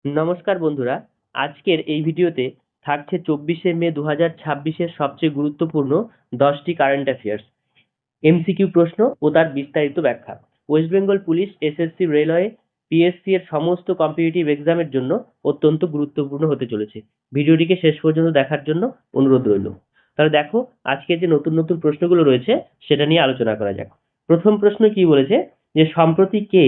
নমস্কার বন্ধুরা, আজকের এই ভিডিওতে থাকছে 24শে মে 2026-এর সবচেয়ে গুরুত্বপূর্ণ 10টি কারেন্ট অ্যাফেয়ার্স, এমসিকিউ প্রশ্ন ও তার বিস্তারিত ব্যাখ্যা। West Bengal police, SSC, railway, PSC এর সমস্ত কম্পিটিটিভ এক্সামের জন্য অত্যন্ত গুরুত্বপূর্ণ হতে চলেছে। ভিডিওটিকে শেষ পর্যন্ত দেখার জন্য অনুরোধ রইল। তাহলে দেখো, আজকে যে নতুন নতুন প্রশ্নগুলো রয়েছে সেটা নিয়ে আলোচনা করা যাক। প্রথম প্রশ্ন কি বলেছে, যে সম্প্রতি কে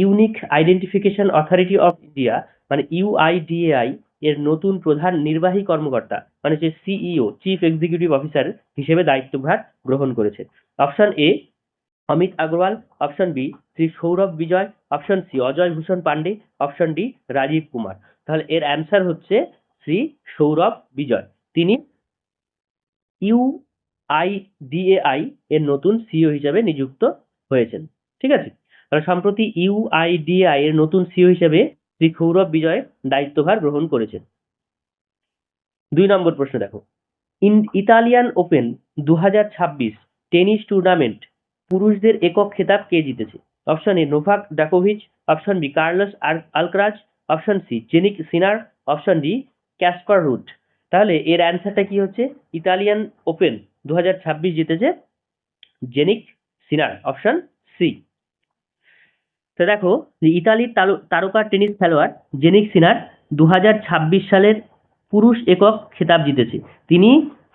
unique identification authority of India মানে ইউআইডিএআই এর নতুন প্রধান নির্বাহী কর্মকর্তা মানে যে সিইও, চিফ এক্সিকিউটিভ অফিসার হিসেবে দায়িত্বভার গ্রহণ করেছে? Option A Amit Agarwal, option B Shri Saurabh Vijay, option C Ajay Bhushan Pandey, option D Rajeev Kumar. তাহলে এর অ্যান্সার হচ্ছে শ্রী সৌরভ বিজয়। তিনি ইউআইডিএআই এর নতুন সিইও হিসেবে নিযুক্ত হয়েছেন। ঠিক আছে, তাহলে সম্প্রতি ইউআইডিএআই এর নতুন সিইও হিসেবে শ্রী সৌরভ বিজয় দায়িত্বভার গ্রহণ করেছেন। 2 নম্বর প্রশ্ন দেখো, ইতালিয়ান ওপেন 2026 টেনিস টুর্নামেন্ট পুরুষদের একক খেতাব কে জিতেছে? অপশন এ নোভাক জোকোভিচ, option B Carlos Alcaraz, option C Jannik Sinner, option D Casper Ruud. তাহলে এর অ্যান্সারটা কি হচ্ছে? ইতালিয়ান ওপেন 2026 জিতেছে জেনিক সিনার, অপশন সি। তো দেখো, যে ইতালির তারকা টেনিস খেলোয়াড় জেনিক সিনার 2026 সালের পুরুষ একক খেতাব জিতেছে। তিনি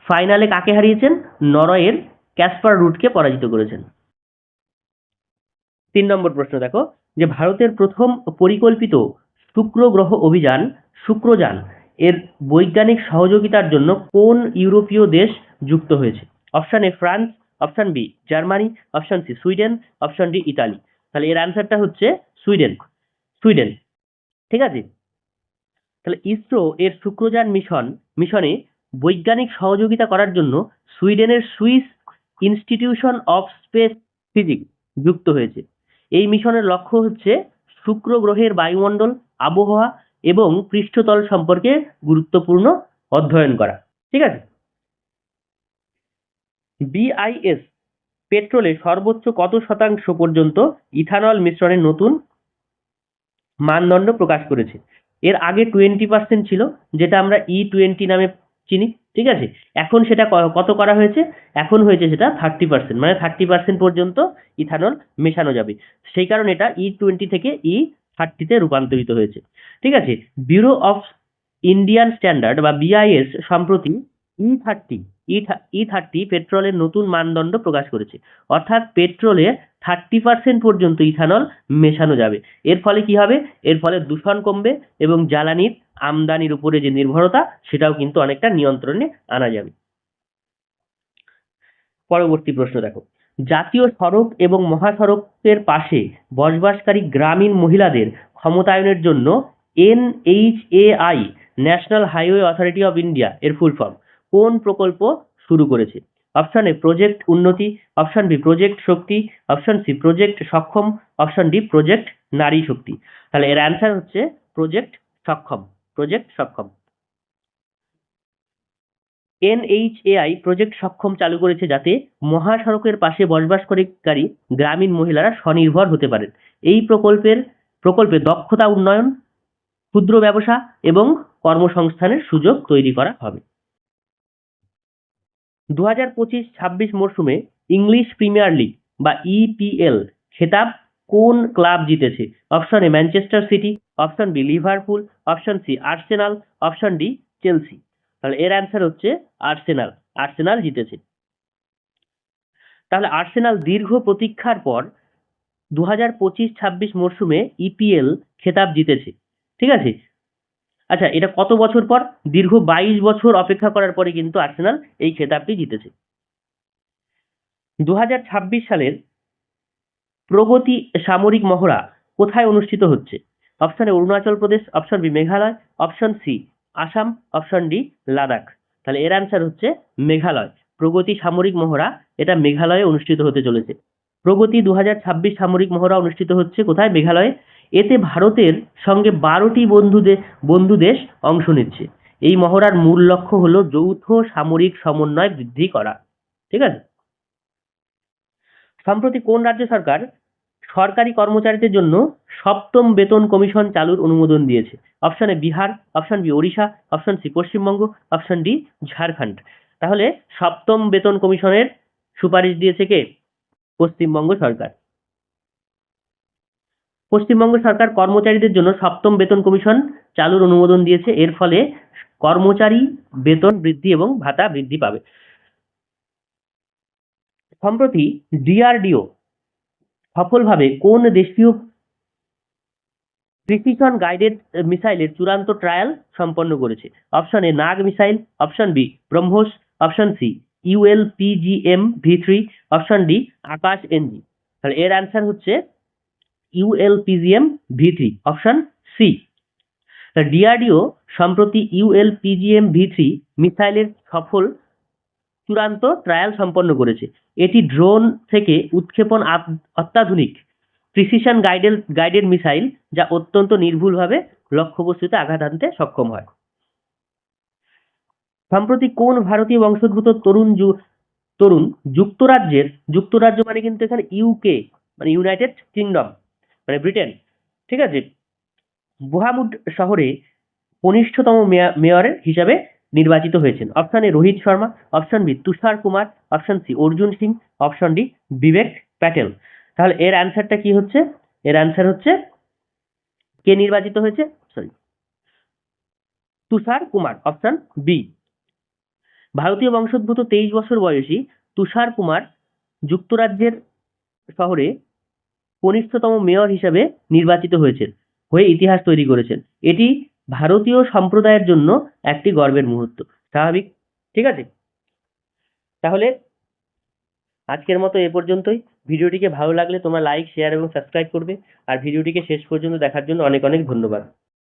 ফাইনালে কাকে হারিয়েছেন? নরওয়ের ক্যাসপার রুডকে পরাজিত করেছেন। 3 নম্বর প্রশ্ন দেখো, যে ভারতের প্রথম পরিকল্পিত শুক্র গ্রহ অভিযান শুক্রযান এর বৈজ্ঞানিক সহযোগিতার জন্য কোন ইউরোপীয় দেশ যুক্ত হয়েছে? Option A France, option B Germany, option C Sweden, option D Italy. তাহলে এর অ্যান্সারটা হচ্ছে সুইডেন। সুইডেন, ঠিক আছে। তাহলে ইসরো এর শুক্রযান মিশনে বৈজ্ঞানিক সহযোগিতা করার জন্য সুইডেনের Swiss institution of speech physics যুক্ত হয়েছে। এই মিশনের লক্ষ্য হচ্ছে শুক্র গ্রহের বায়ুমণ্ডল, আবহাওয়া এবং পৃষ্ঠতল সম্পর্কে গুরুত্বপূর্ণ অধ্যয়ন করা। ঠিক আছে। বিআইএস পেট্রোলে সর্বোচ্চ কত শতাংশ পর্যন্ত ইথানল মিশ্রণের নতুন মানদণ্ড প্রকাশ করেছে? এর আগে 20% ছিল, যেটা আমরা E20 নামে চিনি। ঠিক আছে, এখন সেটা কত করা হয়েছে? এখন হয়েছে সেটা 30%, মানে 30% পর্যন্ত ইথানল মেশানো যাবে। সেই কারণে এটা E20 থেকে E30-তে রূপান্তরিত হয়েছে। ঠিক আছে, ব্যুরো অফ ইন্ডিয়ান স্ট্যান্ডার্ড বা বিআইএস সম্প্রতি E30 E30 পেট্রোলের নতুন মানদণ্ড প্রকাশ করেছে। অর্থাৎ পেট্রোলে 30% পর্যন্ত ইথানল মেশানো যাবে। এর ফলে কি হবে? এর ফলে দূষণ কমবে এবং জ্বালানির আমদানির উপরে যে নির্ভরতা সেটাও কিন্তু অনেকটা নিয়ন্ত্রণে আনা যাবে। পরবর্তী প্রশ্ন দেখো, জাতীয় সড়ক এবং মহাসড়কের পাশে বসবাসকারী গ্রামীণ মহিলাদের ক্ষমতায়নের জন্য NHAI national highway authority of India এর ফুল ফর্ম কোন প্রকল্প শুরু করেছে? অপশন এ প্রজেক্ট উন্নতি, অপশন বি প্রজেক্ট শক্তি, অপশন সি প্রজেক্ট সক্ষম, অপশন ডি প্রজেক্ট নারী শক্তি। তাহলে এর অ্যান্সার হচ্ছে প্রজেক্ট সক্ষম। প্রজেক্ট সক্ষম। NHAI প্রজেক্ট সক্ষম চালু করেছে যাতে মহাসড়কের পাশে বসবাসকারী গ্রামীণ মহিলারা স্বনির্ভর হতে পারেন। এই প্রকল্পে দক্ষতা উন্নয়ন, ক্ষুদ্র ব্যবসা এবং কর্মসংস্থানের সুযোগ তৈরি করা হবে। 2025-26 মরশুমে ইংলিশ প্রিমিয়ার লিগ বা EPL খেতাব কোন ক্লাব জিতেছে? Option A Manchester City, option B Liverpool, option C Arsenal, option D Chelsea. তাহলে এর অ্যান্সার হচ্ছে আর্সেনাল। আর্সেনাল জিতেছে। তাহলে আর্সেনাল দীর্ঘ প্রতীক্ষার পর 2025-26 মরশুমে EPL খেতাব জিতেছে। ঠিক আছে। আচ্ছা, এটা কত বছর পর? দীর্ঘ 22 বছর অপেক্ষা করার পরে কিন্তু আর্সেনাল এই খেতাবটি জিতেছে। 2026 সালের প্রগতি সামরিক মহড়া কোথায় অনুষ্ঠিত হচ্ছে? Option A Arunachal Pradesh, option B Meghalaya, option C Assam, option D Ladakh. তাহলে এর অ্যান্সার হচ্ছে মেঘালয়। প্রগতি সামরিক মহড়া এটা মেঘালয়ে অনুষ্ঠিত হতে চলেছে। প্রগতি 2026 সামরিক মহড়া অনুষ্ঠিত হচ্ছে কোথায়? মেঘালয়ে। এতে ভারতের সঙ্গে 12টি বন্ধু দেশ অংশ নিচ্ছে। এই মহড়ার মূল লক্ষ্য হলো যৌথ সামরিক সমন্বয় বৃদ্ধি করা। ঠিক আছে। সম্প্রতি কোন রাজ্য সরকার সরকারি কর্মচারীদের জন্য সপ্তম বেতন কমিশন চালুর অনুমোদন দিয়েছে? Option A Bihar, option B Odisha, option C Paschimbanga, option D Jharkhand. তাহলে সপ্তম বেতন কমিশনের সুপারিশ দিয়েছে কে? পশ্চিমবঙ্গ সরকার। পশ্চিমবঙ্গ সরকার কর্মচারীদের জন্য সপ্তম বেতন কমিশন চালুর অনুমোদন দিয়েছে। এর ফলে কর্মচারী বেতন বৃদ্ধি এবং ভাতা বৃদ্ধি পাবে। সম্প্রতি ডিআরডিও সফলভাবে কোন দেশীয় প্রিসিশন গাইডেড মিসাইলের চূড়ান্ত ট্রায়াল সম্পন্ন করেছে? Option A Nag missile, option B BrahMos, option C ULPGM-V3, option D Akash NG. তাহলে এর অ্যান্সার হচ্ছে ULPGM-V3, অপশন সি। ডিআরডিও সম্প্রতি ULPGM-V3 মিসাইলের সফল চূড়ান্ত ট্রায়াল সম্পন্ন করেছে। এটি ড্রোন থেকে উৎক্ষেপণ অত্যাধুনিক প্রিসিশন গাইডেড মিসাইল, যা অত্যন্ত নির্ভুলভাবে লক্ষ্যবস্তুতে আঘাত আনতে সক্ষম হয়। সম্প্রতি কোন ভারতীয় বংশোদ্ভূত তরুণ যুক্তরাজ্য মানে কিন্তু এখানে ইউকে মানে ইউনাইটেড কিংডম মানে ব্রিটেন, ঠিক আছে, বুহামুড শহরে কনিষ্ঠতম মেয়র হিসাবে নির্বাচিত হয়েছেন? Option A Rohit Sharma, option B Tushar Kumar, option C Arjun Singh, option D Vivek Patel. তাহলে এর অ্যান্সারটা কি হচ্ছে? এর অ্যান্সার হচ্ছে কে নির্বাচিত হয়েছে? সরি, তুষার কুমার, অপশন বি। ভারতীয় বংশোদ্ভূত 23 বছর বয়সী তুষার কুমার যুক্তরাজ্যের শহরে কনিষ্ঠতম মেয়র হিসাবে নির্বাচিত হয়ে ইতিহাস তৈরি করেছেন। এটি ভারতীয় সম্প্রদায়ের জন্য একটি গর্বের মুহূর্ত। স্বাভাবিক, ঠিক আছে। তাহলে আজকের মতো এ পর্যন্তই। ভিডিওটিকে ভালো লাগলে তোমরা লাইক, শেয়ার এবং সাবস্ক্রাইব করবে। আর ভিডিওটিকে শেষ পর্যন্ত দেখার জন্য অনেক অনেক ধন্যবাদ।